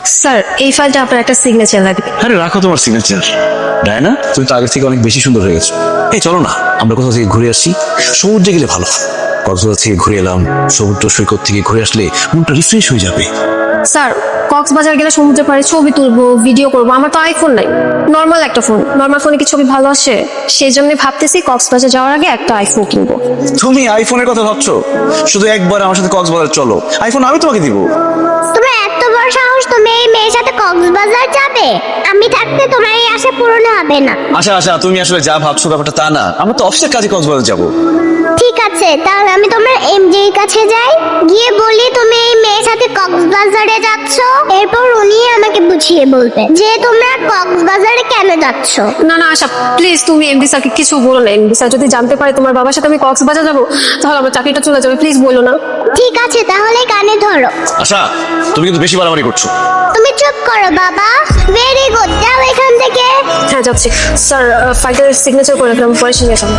Sir এই ফাইলটা আপনার একটা সিগনেচার লাগবে। আরে রাখো তোমার সিগনেচার। ডায়না, তুমি তো আগের থেকে অনেক বেশি সুন্দর হয়ে গেছো। এই চলো না, আমরা কোথাও থেকে ঘুরে আসি। সমুদ্রে গেলে ভালো। কক্সবাজার থেকে ঘুরে এলাম, সমুদ্র সৈকত থেকে ঘুরে আসলে মনটা রিফ্রেশ হয়ে যাবে। স্যার কক্সবাজার গেলে সমুদ্রে পাড়ে ছবি তুলবো, ভিডিও করবো, আমার তো আইফোন নাই, নর্মাল একটা ফোন। নর্মাল ফোনে কি ছবি ভালো আসে? সেই জন্য ভাবতেছি কক্সবাজার যাওয়ার আগে একটা আইফোন কিনবো। তুমি আইফোনের কথা ভাবছো? শুধু একবার আমার সাথে কক্সবাজার চলো, আইফোন আমি তোমাকে দিব। তোমার এত বড় সাহস, তুমি এই মেয়ের সাথে কক্সবাজার যাবে? আমি থাকতে তোমার এই আশা পূরণ হবে না। আচ্ছা আচ্ছা, তুমি আসলে যা ভাবছো ব্যাপারটা তা না। আমরা তো অফিসের কাজে কক্সবাজার যাবো। ঠিক আছে, তাহলে আমি তোমার এমজির কাছে যাই, গিয়ে বলি তুমি এই মেয়ের সাথে কক্সবাজারে যাচ্ছ। এরপর উনি আমাকে বুঝিয়ে বলবে যে তোমরা কক্সবাজারে কেন যাচ্ছ। না না আশা, প্লিজ তুমি এমডি স্যারকে কিছু বলো না। এমডি স্যার যদি জানতে পারে তোমার বাবার সাথে আমি কক্সবাজার যাবো, তাহলে আমার চাকরিটা চলে যাবে। প্লিজ বলো না। ঠিক আছে, তাহলে কানে ধরো। আচ্ছা, তুমি কিন্তু বেশি বাড়াবাড়ি করছো। তুমি চুপ করো বাবা। ভেরি গুড, যাও এখান থেকে। হ্যাঁ যাচ্ছি। স্যার ফাইলটার সিগনেচার করে রাখলাম, পরে সঙ্গে আসলাম।